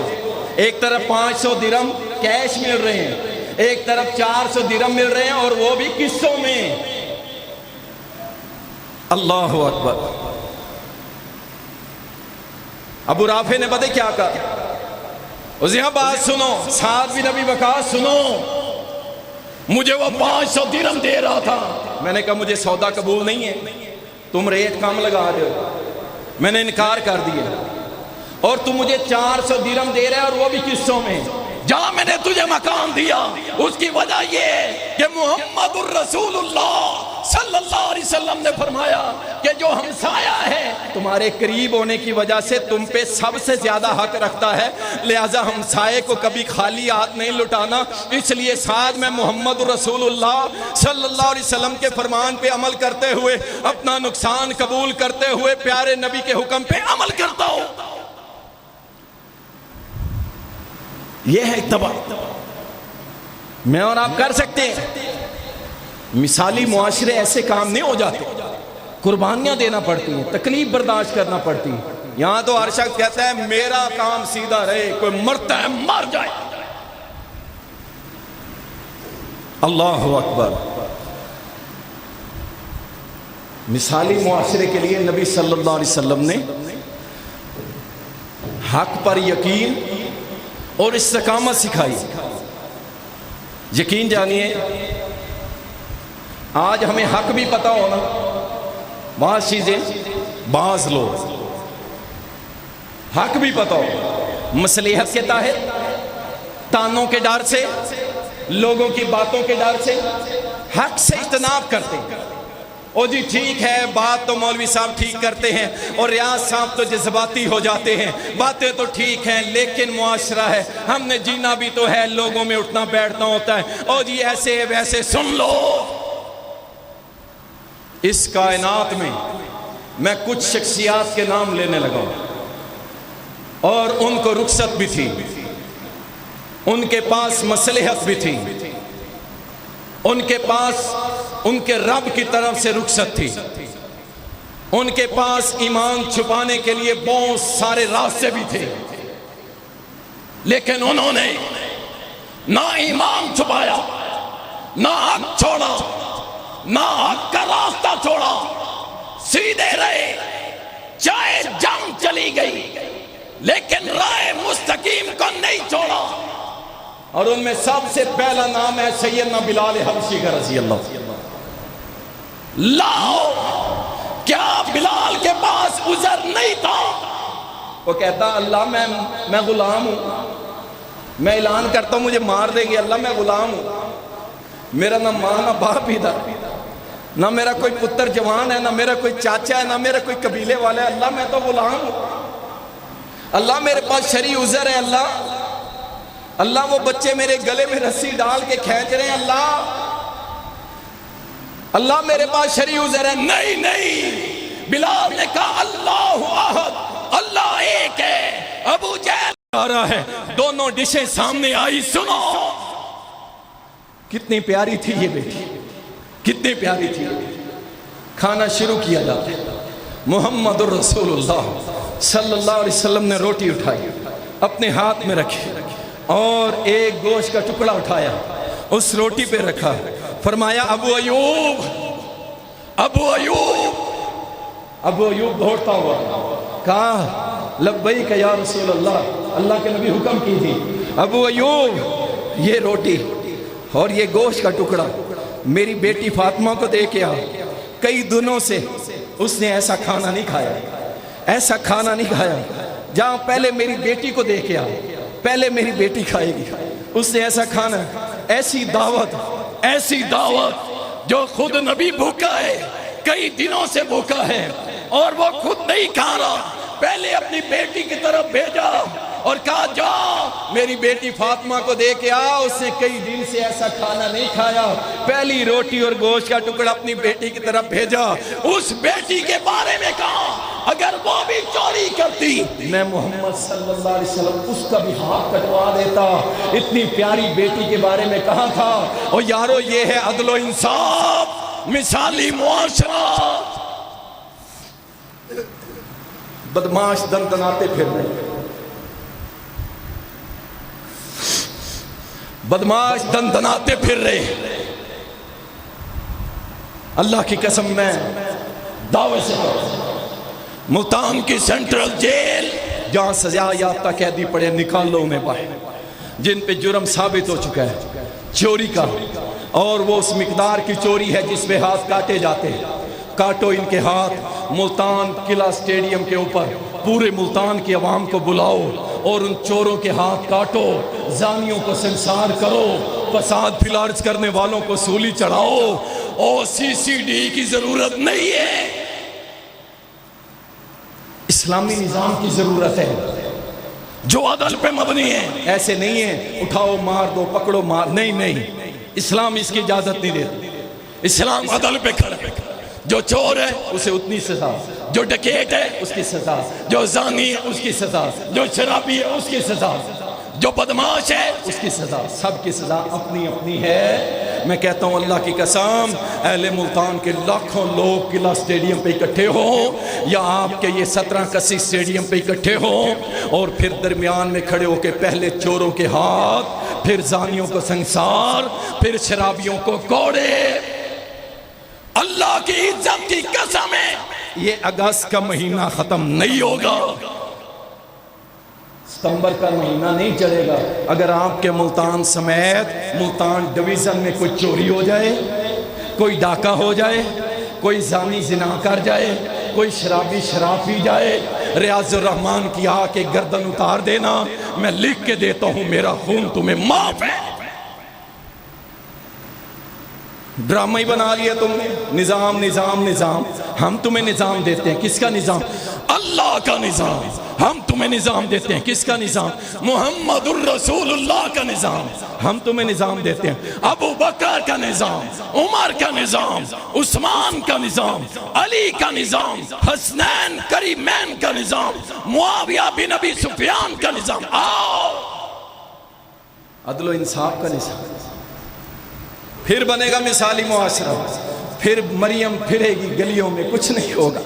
ایک طرف 500 درہم کیش مل رہے ہیں، ایک طرف 400 درہم مل رہے ہیں اور وہ بھی قسطوں میں۔ اللہ اکبر۔ ابو رافع نے پتہ کیا کہا؟ اس یہاں بات سنو، سعد بن ابی وقاص سنو، مجھے وہ 500 درہم دے رہا تھا، میں نے کہا مجھے سودا قبول نہیں ہے، تم ریٹ کم لگا رہے ہو، میں نے انکار کر دیا، اور تم مجھے 400 درہم دے رہے ہیں اور وہ بھی قسطوں میں۔ جہاں میں نے تجھے مکان دیا اس کی وجہ یہ ہے کہ محمد الرسول اللہ صلی اللہ علیہ وسلم نے فرمایا کہ جو ہمسایہ ہے تمہارے قریب ہونے کی وجہ سے تم پہ سب سے زیادہ حق رکھتا ہے، لہٰذا ہمسائے کو کبھی خالی ہاتھ نہیں لٹانا۔ اس لیے ساتھ میں محمد الرسول اللہ صلی اللہ علیہ وسلم کے فرمان پہ عمل کرتے ہوئے، اپنا نقصان قبول کرتے ہوئے پیارے نبی کے حکم پہ عمل کرتا ہوں۔ یہ ہے اتباع۔ میں اور آپ کر سکتے ہیں۔ مثالی معاشرے ایسے کام نہیں ہو جاتے، قربانیاں دینا پڑتی ہیں، تکلیف برداشت کرنا پڑتی ہے۔ یہاں تو ہر شخص کہتا ہے میرا کام سیدھا رہے، کوئی مرتا ہے مر جائے۔ اللہ اکبر۔ مثالی معاشرے کے لیے نبی صلی اللہ علیہ وسلم نے حق پر یقین اور استقامت سکھائی۔ یقین جانیے، آج ہمیں حق بھی پتہ ہونا، بعض چیزیں بعض لوگ حق بھی پتہ ہو، مصلحت کے تحت، تانوں کے ڈر سے، لوگوں کی باتوں کے ڈر سے حق سے اجتناب کرتے ہیں۔ او جی ٹھیک ہے، بات تو مولوی صاحب ٹھیک کرتے ہیں اور ریاض صاحب تو جذباتی ہو جاتے ہیں، باتیں تو ٹھیک ہیں لیکن معاشرہ ہے، ہم نے جینا بھی تو ہے، لوگوں میں اٹھنا بیٹھنا ہوتا ہے۔ او جی ایسے ویسے سن لو۔ اس کائنات میں کچھ شخصیات کے نام لینے لگا اور ان کو رخصت بھی تھی، ان کے پاس مصلحت بھی تھی، ان کے پاس ان کے رب کی طرف سے رخصت تھی، ان کے پاس ایمان چھپانے کے لیے بہت سارے راستے بھی تھے، لیکن انہوں نے نہ ایمان چھپایا، نہ حق چھوڑا، نہ حق کا راستہ چھوڑا، سیدھے رہے، چاہے جنگ چلی گئی لیکن راہ مستقیم کو نہیں چھوڑا۔ اور ان میں سب سے پہلا نام ہے سیدنا بلال حبشی کا رضی اللہ۔ لاؤ، کیا بلال کے پاس عذر نہیں تھا؟ وہ کہتا اللہ میں غلام ہوں، میں اعلان کرتا ہوں مجھے مار دے گی، اللہ میں غلام ہوں، میرا نہ ماں نہ باپ بھی تھا، نہ میرا کوئی پتر جوان ہے، نہ میرا کوئی چاچا ہے، نہ میرا کوئی قبیلے والا ہے، اللہ میں تو غلام ہوں، اللہ میرے پاس شرعی عذر ہے، اللہ وہ بچے میرے گلے میں رسی ڈال کے کھینچ رہے ہیں، اللہ اللہ میرے پاس شریع عذر ہے، نہیں نہیں، بلال نے کہا اللہ احد، اللہ ایک ہے۔ ابو جہل آ رہا ہے، دونوں ڈشیں سامنے آئی، سنو کتنی پیاری تھی یہ بیٹی، کتنی پیاری تھی۔ کھانا شروع کیا جاتا ہے، محمد الرسول اللہ صلی اللہ علیہ وسلم نے روٹی اٹھائی، اپنے ہاتھ میں رکھی اور ایک گوشت کا ٹکڑا اٹھایا، اس روٹی پہ رکھا، فرمایا ابو ایوب، ابو ایوب۔ ابو ایوب دوڑتا ہوا کہا لبیک یا رسول اللہ، اللہ کے نبی حکم کی تھی، ابو ایوب یہ روٹی اور یہ گوشت کا ٹکڑا میری بیٹی فاطمہ کو دے کے آ، کئی دنوں سے اس نے ایسا کھانا نہیں کھایا، ایسا کھانا نہیں کھایا، جہاں پہلے میری بیٹی کو دے کے آ، پہلے میری بیٹی کھائے گی۔ اس نے ایسا کھانا، ایسی دعوت، ایسی دعوت جو خود نبی بھوکا ہے، کئی دنوں سے بھوکا ہے اور وہ خود نہیں کھا رہا، پہلے اپنی بیٹی کی طرف بھیجا اور کہا جا میری بیٹی فاطمہ کو دے کے آ، اس نے کئی دن سے ایسا کھانا نہیں کھایا، پہلی روٹی اور گوشت کا ٹکڑا اپنی بیٹی کی طرف بھیجا۔ اس بیٹی کے بارے میں کہا اگر وہ بھی چوری کرتی میں محمد صلی اللہ علیہ وسلم اس کا بھی ہاتھ کٹوا دیتا۔ اتنی پیاری بیٹی کے بارے میں کہا تھا۔ اور یارو یہ ہے عدل و انصاف، مثالی معاشرہ۔ بدماش دندناتے پھر رہے، بدماش دندناتے پھر رہے۔ اللہ کی قسم میں دعوے سے ملتان کی سینٹرل جیل جہاں سزا یافتہ قیدی پڑے نکالو میں باہر، جن پہ جرم ثابت ہو چکا ہے چوری کا، اور وہ اس مقدار کی چوری ہے جس پہ ہاتھ کاٹے جاتے ہیں۔ کاٹو ان کے ہاتھ، ملتان قلعہ سٹیڈیم کے اوپر پورے ملتان کی عوام کو بلاؤ اور ان چوروں کے ہاتھ کاٹو، زانیوں کو سنسار کرو، فساد پھیلانے کرنے والوں کو سولی چڑھاؤ۔ اور CCD کی ضرورت نہیں ہے، اسلامی نظام کی ضرورت ہے جو عدل پہ مبنی ہے۔ ایسے نہیں ہے اٹھاؤ مار دو، پکڑو مار، نہیں نہیں، اسلام اس کی اجازت نہیں دیتا۔ اسلام عدل پہ کھڑا ہے، جو چور ہے اسے اتنی سزا، جو ڈکیٹ ہے اس کی سزا، جو زانی ہے اس کی سزا، جو شرابی ہے اس کی سزا، جو بدماش ہے اس کی سزا، سب کی سزا اپنی اپنی ہے۔ میں کہتا ہوں اللہ کی قسم، اہل ملتان کے لاکھوں لوگ قلعہ سٹیڈیم پہ اکٹھے ہوں یا آپ کے یہ 17 کسی سٹیڈیم پہ اکٹھے ہوں اور پھر درمیان میں کھڑے ہو کے پہلے چوروں کے ہاتھ، پھر زانیوں کو سنسار، پھر شرابیوں کو کوڑے، اللہ کی عزت کی قسم ہے یہ اگست کا مہینہ ختم نہیں ہوگا، ستمبر کا مہینہ نہیں چلے گا اگر آپ کے ملتان سمیت ملتان ڈویژن میں کوئی چوری ہو جائے، کوئی ڈاکہ ہو جائے، کوئی زانی زنا کر جائے، کوئی شرابی شراب پی جائے۔ ریاض الرحمان کی آ کے گردن اتار دینا، میں لکھ کے دیتا ہوں میرا خون تمہیں معاف ہے۔ ڈرامہ ہی بنا لیا تم نے، نظام نظام نظام، ہم تمہیں نظام دیتے ہیں، کس کا نظام؟ اللہ کا نظام۔ ہم تمہیں نظام دیتے ہیں، کس کا نظام؟ محمد الرسول اللہ کا نظام۔ ہم تمہیں نظام دیتے ہیں، ابو بکر کا نظام، عمر کا نظام، عثمان کا نظام، علی کا نظام، حسنین کریمین کا نظام، معاویہ بن ابی سفیان کا نظام۔ آؤ، عدل و انصاف کا نظام، پھر بنے گا مثالی معاشرہ، پھر مریم پھرے گی گلیوں میں، کچھ نہیں ہوگا،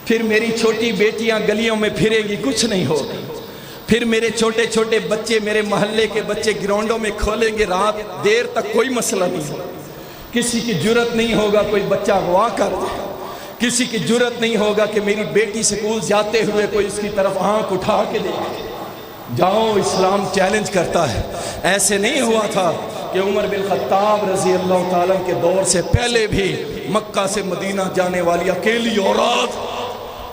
پھر میری چھوٹی بیٹیاں گلیوں میں پھرے گی، کچھ نہیں ہوگا، پھر میرے چھوٹے چھوٹے بچے، میرے محلے کے بچے گراؤنڈوں میں کھولیں گے رات دیر تک، کوئی مسئلہ نہیں ہوگا، کسی کی جرت نہیں ہوگا کوئی بچہ اغوا کر دے، کسی کی جرت نہیں ہوگا کہ میری بیٹی سکول جاتے ہوئے کوئی اس کی طرف آنکھ اٹھا کے دیکھے۔ جاؤ، اسلام چیلنج کرتا ہے۔ ایسے نہیں ہوا تھا کہ عمر بن خطاب رضی اللہ تعالیٰ کے دور سے پہلے بھی مکہ سے مدینہ جانے والی اکیلی عورت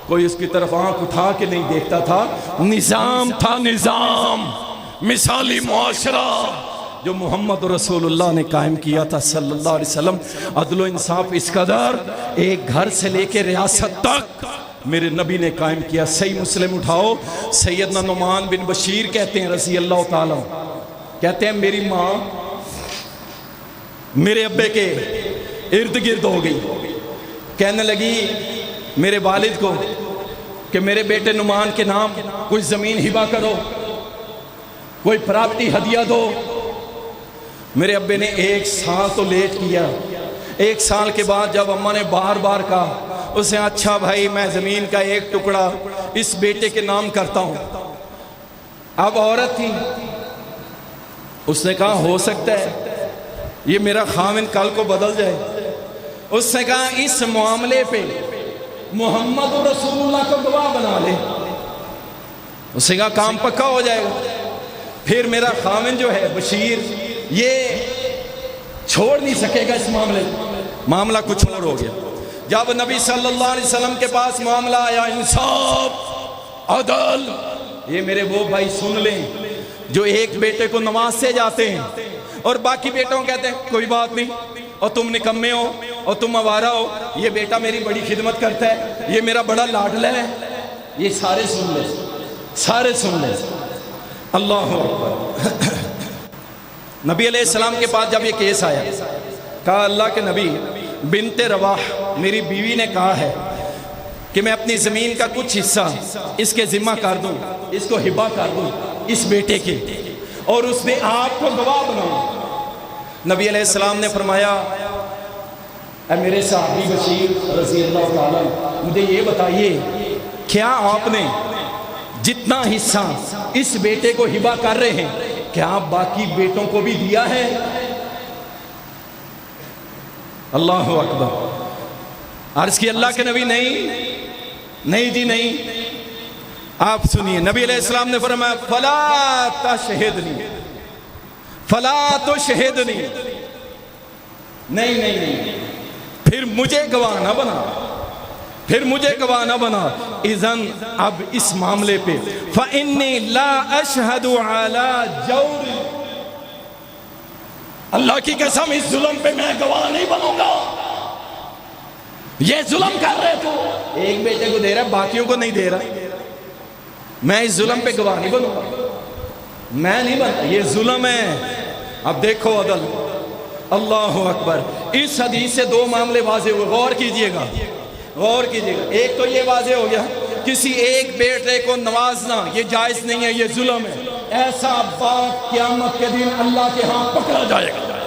کوئی اس کی طرف آنکھ اٹھا کے نہیں دیکھتا تھا۔ نظام تھا، نظام، مثالی معاشرہ جو محمد رسول اللہ نے قائم کیا تھا صلی اللہ علیہ وسلم۔ عدل و انصاف اس قدر ایک گھر سے لے کے ریاست تک میرے نبی نے قائم کیا۔ صحیح مسلم اٹھاؤ، سیدنا نعمان بن بشیر کہتے ہیں رضی اللہ تعالیٰ، کہتے ہیں میری ماں میرے ابے کے ارد گرد ہو گئی. کہنے لگی میرے والد کو کہ میرے بیٹے نعمان کے نام کوئی زمین ہبہ کرو، کوئی پراپرٹی ہدیہ دو. میرے ابے نے 1 سال تو لیٹ کیا. 1 سال کے بعد جب اماں نے بار بار کہا اسے، اچھا بھائی میں زمین کا 1 ٹکڑا اس بیٹے کے نام کرتا ہوں. اب عورت تھی، اس نے کہا ہو سکتا ہے یہ میرا خاوند کل کو بدل جائے. اس نے کہا اس معاملے پہ محمد رسول اللہ کو گواہ بنا لے. اس نے کہا کام پکا ہو جائے گا. پھر میرا خاوند جو ہے بشیر یہ چھوڑ نہیں سکے گا اس معاملے. معاملہ کچھ اور ہو گیا. جب نبی صلی اللہ علیہ وسلم کے پاس معاملہ آیا، انصاف عدل، یہ میرے وہ بھائی سن لیں جو ایک بیٹے کو نوازتے جاتے ہیں اور باقی بیٹوں کہتے ہیں کوئی بات نہیں، اور تم نکمے ہو اور تم آوارہ ہو، یہ بیٹا میری بڑی خدمت کرتا ہے، یہ میرا بڑا لاڈلا ہے. یہ سارے سن لیں، سارے سن لیں. اللہ اکبر. نبی علیہ السلام کے پاس جب یہ کیس آیا، کہا اللہ کے نبی بنت رواح میری بیوی نے کہا ہے کہ میں اپنی زمین کا کچھ حصہ اس کے ذمہ کر دوں، اس کو ہبہ کر دوں اس بیٹے کے، اور اس نے آپ کو گواہ بناؤں. نبی علیہ السلام نے فرمایا اے میرے صحابی بشیر رضی اللہ تعالیٰ، مجھے یہ بتائیے کیا آپ نے جتنا حصہ اس بیٹے کو ہبہ کر رہے ہیں کیا آپ باقی بیٹوں کو بھی دیا ہے؟ اللہ اکبر. عرض کی اللہ کے نبی نہیں جی نہیں. آپ سنیے نبی علیہ السلام نے فرمایا فلا تشہدنی، فلا تشہدنی، نہیں پھر مجھے گواہ نہ بنا، پھر مجھے گواہ نہ بنا. اذن اب اس معاملے پہ فإنی لا اشہد علی جور، اللہ کی قسم اس ظلم پہ میں گواہ نہیں بنوں گا. یہ ظلم کر رہے تو ایک بیٹے کو دے رہا ہے باقیوں کو نہیں دے رہا، میں اس ظلم پہ گواہ نہیں بنوں گا، میں نہیں بنتا، یہ ظلم ہے. اب دیکھو عدل. اللہ اکبر. اس حدیث سے 2 معاملے واضح ہوئے. غور کیجئے گا، غور کیجئے گا. ایک تو یہ واضح ہو گیا کسی ایک بیٹے کو نوازنا یہ جائز نہیں ہے، یہ ظلم ہے. ایسا باپ قیامت کے دن اللہ کے ہاں پکڑا جائے گا،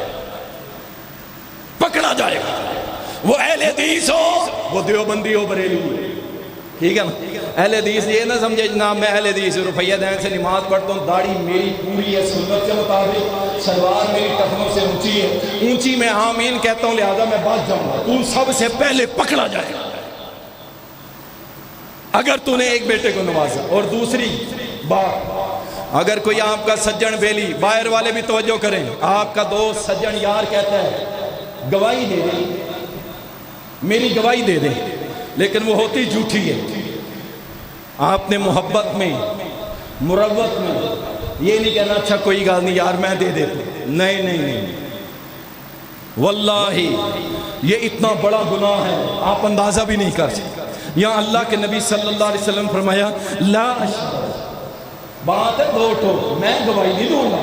پکڑا جائے گا. وہ اہل حدیث ہو، وہ دیوبندی ہو، بریلوی ہو، ٹھیک ہے نا. اہل حدیث یہ نہ سمجھے جناب میں اہل حدیث روپیہ دین سے نماز پڑھتا ہوں، داڑھی میری پوری ہے سنت کے مطابق، شلوار میری ٹخنوں سے اونچی ہے، اونچی میں آمین کہتا ہوں لہذا میں بچ جاؤں گا. تو سب سے پہلے پکڑا جائے گا اگر تو نے ایک بیٹے کو نوازا. اور دوسری بات، اگر کوئی آپ کا سجن بیلی، باہر والے بھی توجہ کریں، آپ کا دوست سجن یار کہتا ہے گواہی دے دے، میری گواہی دے دے، لیکن وہ ہوتی جھوٹی ہے. آپ نے محبت میں مروت میں یہ نہیں کہنا اچھا کوئی گال نہیں یار میں دے دیتا ہوں. نہیں واللہ یہ اتنا بڑا گناہ ہے آپ اندازہ بھی نہیں کر سکتے. یہاں اللہ کے نبی صلی اللہ علیہ وسلم فرمایا لا اشہد، بات ہے 2 ٹوک، میں گواہی نہیں دوں گا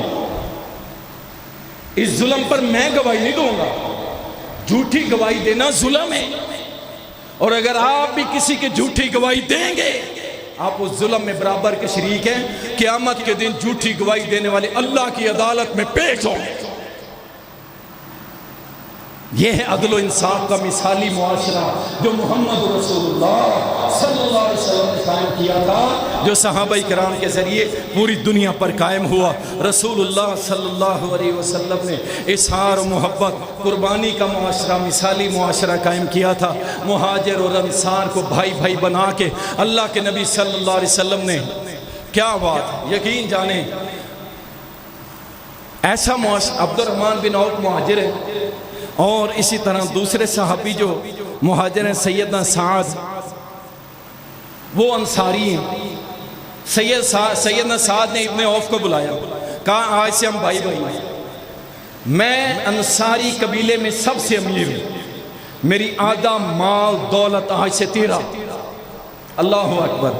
اس ظلم پر، میں گواہی نہیں دوں گا. جھوٹی گواہی دینا ظلم ہے، اور اگر آپ بھی کسی کی جھوٹی گواہی دیں گے آپ اس ظلم میں برابر کے شریک ہیں. قیامت کے دن جھوٹی گواہی دینے والے اللہ کی عدالت میں پیش ہوں گے. یہ ہے عدل و انصاف کا مثالی معاشرہ جو محمد رسول اللہ صلی اللہ علیہ وسلم نے قائم کیا تھا، جو صحابہ کرام کے ذریعے پوری دنیا پر قائم ہوا. رسول اللہ صلی اللہ علیہ وسلم نے اظہار و محبت قربانی کا معاشرہ، مثالی معاشرہ قائم کیا تھا. مہاجر اور انصار کو بھائی بھائی بنا کے اللہ کے نبی صلی اللہ علیہ وسلم نے، کیا بات، یقین جانیں ایسا معاشرہ. عبد الرحمن بن عوف مہاجر ہے، اور اسی طرح دوسرے صحابی جو مہاجر ہیں سیدنا سعد وہ انصاری ہیں. سیدنا سعد نے ابن عوف کو بلایا، کہا آج سے ہم بھائی بھائی ہیں، میں انصاری قبیلے میں سب سے امیر ہوں، میری آدھا مال دولت آج سے تیرا. اللہ اکبر.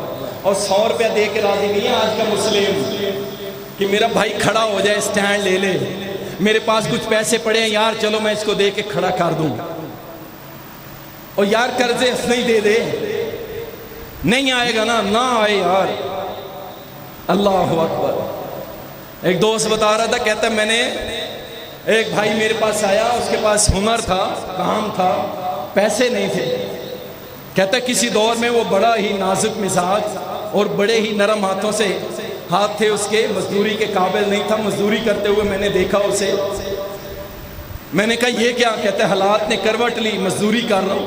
اور 100 روپیہ دے کے راضی نہیں ہے آج کا مسلم کہ میرا بھائی کھڑا ہو جائے، اسٹینڈ لے لے، میرے پاس کچھ پیسے پڑے ہیں یار چلو میں اس کو دے کے کھڑا کر دوں. اور یار قرضے نہیں دے دے، نہیں آئے گا نا، نہ آئے یار۔ اللہ اکبر۔ ایک دوست بتا رہا تھا، کہتا ہے میں نے ایک بھائی میرے پاس آیا، اس کے پاس ہنر تھا، کام تھا، پیسے نہیں تھے۔ کہتا ہے کسی دور میں وہ بڑا ہی نازک مزاج اور بڑے ہی نرم ہاتھوں سے ہاتھ تھے اس کے، مزدوری کے قابل نہیں تھا، مزدوری کرتے ہوئے میں نے دیکھا اسے۔ میں نے کہا یہ کیا؟ کہتا ہے حالات نے کروٹ لی، مزدوری کر رہا ہوں،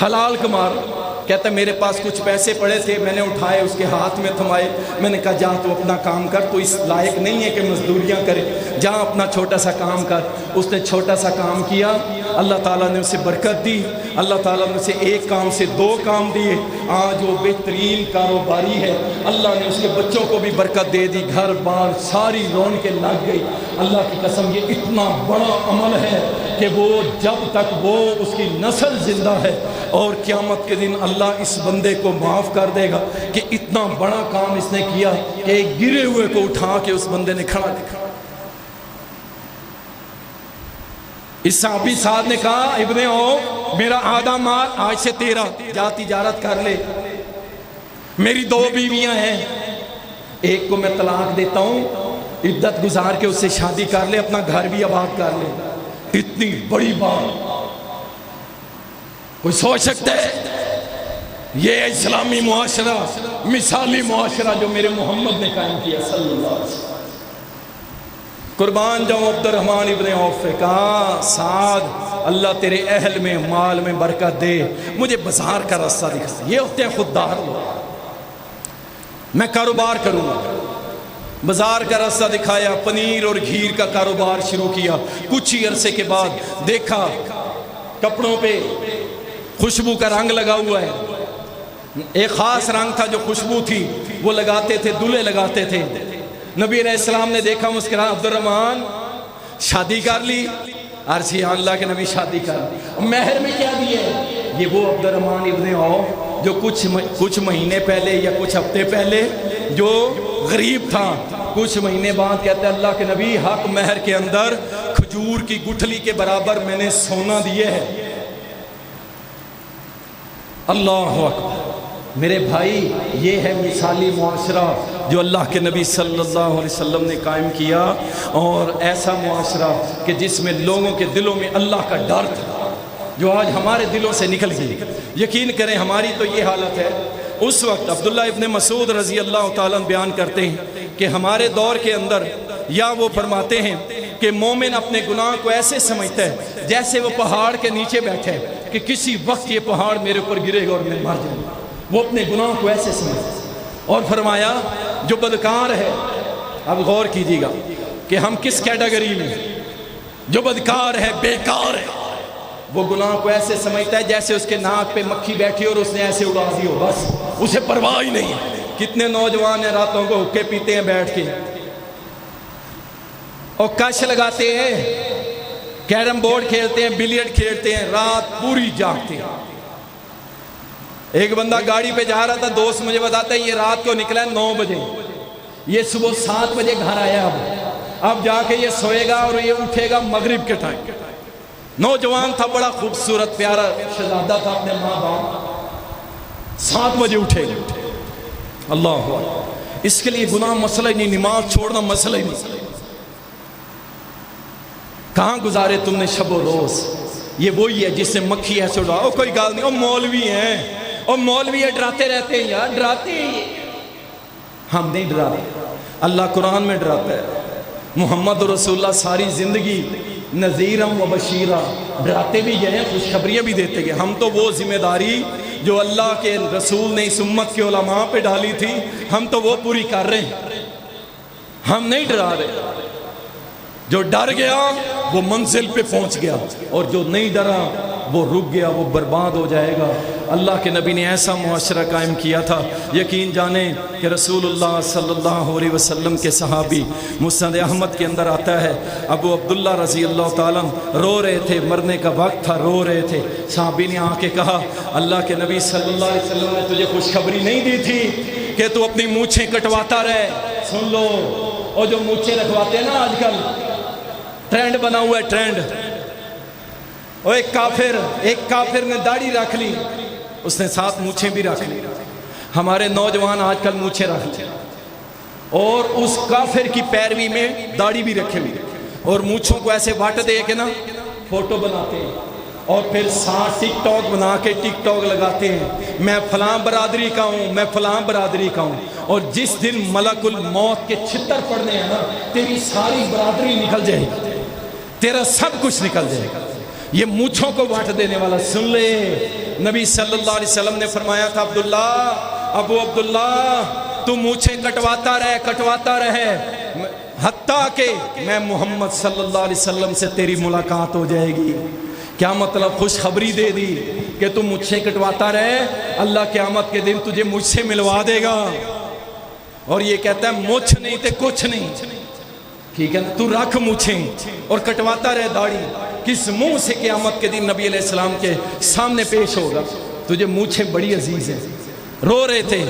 حلال کما رہا ہوں۔ کہتا ہے میرے پاس کچھ پیسے پڑے تھے، میں نے اٹھائے، اس کے ہاتھ میں تھمائے، میں نے کہا جا تو اپنا کام کر، تو اس لائق نہیں ہے کہ مزدوریاں کرے، جا اپنا چھوٹا سا کام کر۔ اس نے چھوٹا سا کام کیا، اللہ تعالیٰ نے اسے برکت دی، اللہ تعالیٰ نے اسے ایک کام سے 2 کام دیے، آج وہ بہترین کاروباری ہے۔ اللہ نے اس کے بچوں کو بھی برکت دے دی، گھر بار ساری رونقیں لگ گئی۔ اللہ کی قسم یہ اتنا بڑا عمل ہے کہ وہ جب تک وہ اس کی نسل زندہ ہے، اور قیامت کے دن اللہ اس بندے کو معاف کر دے گا کہ اتنا بڑا کام اس نے کیا کہ ایک گرے ہوئے کو اٹھا کے اس بندے نے کھڑا دکھا۔ اس صحابی صاحب نے کہا ابن او میرا آدھا مال آج سے تیرا، جا تجارت کر لے، میری 2 بیویاں ہیں، ایک کو میں طلاق دیتا ہوں، عدت گزار کے اس سے شادی کر لے، اپنا گھر بھی آباد کر لے۔ اتنی بڑی بات کوئی سوچ سکتا ہے؟ یہ اسلامی معاشرہ، مثالی معاشرہ جو میرے محمد نے قائم کیا صلی اللہ علیہ وسلم۔ قربان جاؤں عبد الرحمن ابن عوف، کہا سعد اللہ تیرے اہل میں مال میں برکت دے، مجھے بازار کا راستہ دکھا۔ یہ ہوتے ہیں خوددار لوگ، میں کاروبار کروں گا۔ بازار کا راستہ دکھایا، پنیر اور گھیر کا کاروبار شروع کیا۔ کچھ ہی عرصے کے بعد دیکھا کپڑوں پہ خوشبو کا رنگ لگا ہوا ہے، ایک خاص رنگ تھا جو خوشبو تھی وہ لگاتے تھے، دلہے لگاتے تھے۔ نبی علیہ السلام نے دیکھا، مسکرایا، عبد الرحمن شادی کر لی؟ عرض کیا اللہ کے نبی شادی کر لی۔ مہر میں کیا دیے؟ یہ وہ عبد الرحمن ابن عوف جو کچھ مہینے پہلے یا کچھ ہفتے پہلے جو غریب تھا، کچھ مہینے بعد کہتے ہیں اللہ کے نبی حق مہر کے اندر کھجور کی گٹھلی کے برابر میں نے سونا دیے ہے۔ اللہ اکبر۔ میرے بھائی یہ ہے مثالی معاشرہ جو اللہ کے نبی صلی اللہ علیہ وسلم نے قائم کیا، اور ایسا معاشرہ کہ جس میں لوگوں کے دلوں میں اللہ کا ڈر تھا، جو آج ہمارے دلوں سے نکل گئی۔ یقین کریں ہماری تو یہ حالت ہے۔ اس وقت عبداللہ ابن مسعود رضی اللہ تعالیٰ بیان کرتے ہیں کہ ہمارے دور کے اندر، یا وہ فرماتے ہیں کہ مومن اپنے گناہ کو ایسے سمجھتا ہے جیسے وہ پہاڑ کے نیچے بیٹھے کہ کسی وقت یہ پہاڑ میرے اوپر گرے گا اور میں مر جاؤں گا۔ وہ اپنے گناہ کو ایسے سمجھتا ہے۔ اور فرمایا جو بدکار ہے، اب غور کیجیے گا کہ ہم کس کیٹیگری میں، جو بدکار ہے، بیکار ہے، وہ گناہ کو ایسے سمجھتا ہے جیسے اس کے ناک پہ مکھی بیٹھی اور اس نے ایسے اڑا دی ہو، بس اسے پرواہ ہی نہیں۔ کتنے نوجوان ہیں راتوں کو حقے پیتے ہیں بیٹھ کے، اور کش لگاتے ہیں، کیرم بورڈ کھیلتے ہیں، بلیئرڈ کھیلتے ہیں، رات پوری جاگتے ہیں۔ ایک بندہ گاڑی پہ جا رہا تھا، دوست مجھے بتاتا ہے یہ رات کو نکلا ہے 9 بجے، یہ صبح 7 بجے گھر آیا، اب جا کے یہ سوئے گا اور یہ اٹھے گا مغرب کے ٹائم۔ نوجوان تھا، بڑا خوبصورت پیارا شہزادہ تھا اپنے ماں باپ، 7 بجے اٹھے گا۔ اللہ اکبر۔ اس کے لیے گناہ مسئلہ ہی نہیں، نماز چھوڑنا مسئلہ ہی نہیں۔ کہاں گزارے تم نے شب و روز؟ یہ وہی ہے جس سے مکھی ایسے اڑا، او کوئی گال نہیں، او مولوی ہیں، او مولوی ہے، ڈراتے رہتے ہیں یار، ڈراتے ہیں۔ ہم نہیں ڈراتے، اللہ قرآن میں ڈراتا ہے۔ محمد رسول اللہ ساری زندگی نذیرم و بشیرہ، ڈراتے بھی گئے ہیں، خوشخبریاں بھی دیتے گئے۔ ہم تو وہ ذمہ داری جو اللہ کے رسول نے اس امت کے علماء پہ ڈالی تھی، ہم تو وہ پوری کر رہے ہیں، ہم نہیں ڈرا رہے۔ جو ڈر گیا وہ منزل پہ پہنچ گیا، اور جو نہیں ڈرا وہ رک گیا، وہ برباد ہو جائے گا۔ اللہ کے نبی نے ایسا معاشرہ قائم کیا تھا۔ یقین جانیں کہ رسول اللہ صلی اللہ علیہ وسلم کے صحابی، مسند احمد کے اندر آتا ہے، ابو عبداللہ رضی اللہ تعالیٰ رو رہے تھے، مرنے کا وقت تھا، رو رہے تھے۔ صحابی نے آ کے کہا اللہ کے نبی صلی اللہ علیہ وسلم نے تجھے خوشخبری نہیں دی تھی کہ تو اپنی مونچھیں کٹواتا رہے؟ سن لو، اور جو مونچھیں رکھواتے ہیں نا آج کل، ٹرینڈ بنا ہوا ہے، ٹرینڈ، اور ایک کافر نے داڑھی رکھ لی، اس نے ساتھ مونچھیں بھی رکھ لی۔ ہمارے نوجوان آج کل مونچھیں رکھ لی اور اس کافر کی پیروی میں داڑھی بھی رکھے ہوئی اور مونچھوں کو ایسے واٹ دے کے نا فوٹو بناتے ہیں اور پھر ساتھ ٹک ٹاک بنا کے ٹک ٹاک لگاتے ہیں، میں فلاں برادری کا ہوں، میں فلاں برادری کا ہوں۔ اور جس دن ملک الموت کے چھتر پڑنے ہیں نا، تیری ساری برادری نکل جائے گی، تیرا سب کچھ نکل جائے گا۔ یہ مونچھوں کو واٹ دینے والا سن لے، نبی صلی اللہ علیہ وسلم نے فرمایا تھا ابو عبداللہ تو مونچھیں کٹواتا رہے حتیٰ کہ میں محمد صلی اللہ علیہ وسلم سے تیری ملاقات ہو جائے گی۔ کیا مطلب؟ خوشخبری دے دی کہ تم مجھے کٹواتا رہے، اللہ قیامت کے دن تجھے مجھ سے ملوا دے گا۔ اور یہ کہتا ہے مجھ نہیں تے کچھ نہیں، ٹھیک ہے نا، تو رکھ مجھیں اور کٹواتا رہے داڑھی۔ کس منہ سے قیامت کے دن نبی علیہ السلام کے سامنے پیش ہوگا؟ تجھے مجھے بڑی عزیز ہے۔ رو رہے تھے،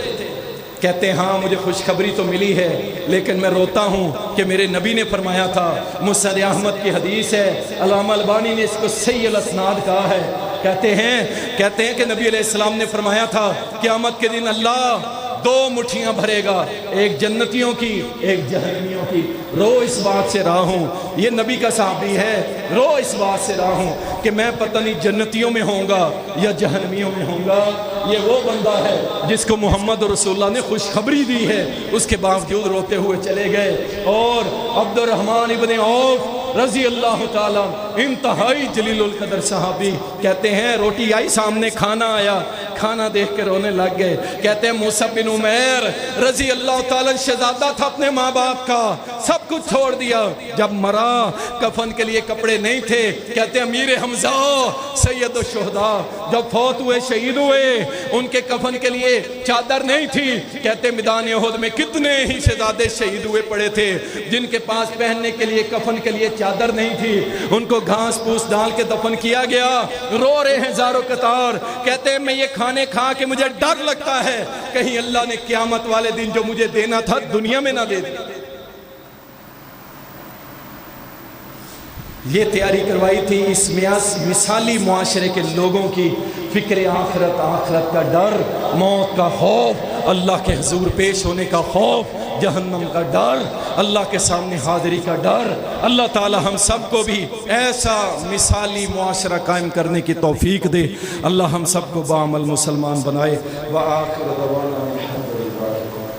کہتے ہیں ہاں مجھے خوشخبری تو ملی ہے لیکن میں روتا ہوں کہ میرے نبی نے فرمایا تھا، مسند احمد کی حدیث ہے، علامہ البانی نے اس کو صحیح الاسناد کہا ہے، کہتے ہیں کہ نبی علیہ السلام نے فرمایا تھا قیامت کے دن اللہ 2 مٹھیاں بھرے گا، ایک جنتیوں کی ایک جہنمیوں کی۔ رو اس بات سے رہا ہوں، یہ نبی کا صحابی ہے، رو اس بات سے رہا ہوں کہ میں پتہ نہیں جنتیوں میں ہوں گا یا جہنمیوں میں ہوں گا۔ یہ وہ بندہ ہے جس کو محمد رسول اللہ نے خوشخبری دی ہے، اس کے باوجود روتے ہوئے چلے گئے۔ اور عبد الرحمن ابن عوف رضی اللہ تعالیٰ انتہائی جلیل القدر صحابی، کہتے ہیں روٹی آئی سامنے، کھانا آیا، کھانا دیکھ کے رونے لگ گئے۔ کہتے ہیں موسیٰ بن عمیر رضی اللہ تعالیٰ شہزادہ تھا اپنے ماں باپ کا، سب کچھ چھوڑ دیا، جب مرا کفن کے لیے کپڑے نہیں تھے۔ کہتے ہیں امیر حمزہ سید الشہداء جب فوت ہوئے، شہید ہوئے، ان کے کفن کے لیے چادر نہیں تھی۔ کہتے ہیں میدان احد میں کتنے ہی شہزادے شہید ہوئے پڑے تھے جن کے پاس پہننے کے لیے کفن کے لیے چادر نہیں تھی، ان کو گھاس پوس ڈال کے دفن کیا گیا۔ رو رہے ہیں زارو قطار، کہتے ہیں میں یہ کھانے کھا کے مجھے ڈر لگتا ہے کہیں اللہ نے قیامت والے دن جو مجھے دینا تھا دنیا میں نہ دے دیا۔ یہ تیاری کروائی تھی اس مثالی معاشرے کے لوگوں کی، فکر آخرت کا ڈر، موت کا خوف، اللہ کے حضور پیش ہونے کا خوف، جہنم کا ڈر، اللہ کے سامنے حاضری کا ڈر۔ اللہ تعالی ہم سب کو بھی ایسا مثالی معاشرہ قائم کرنے کی توفیق دے۔ اللہ ہم سب کو باعمل مسلمان بنائے۔ وآخر دعوانا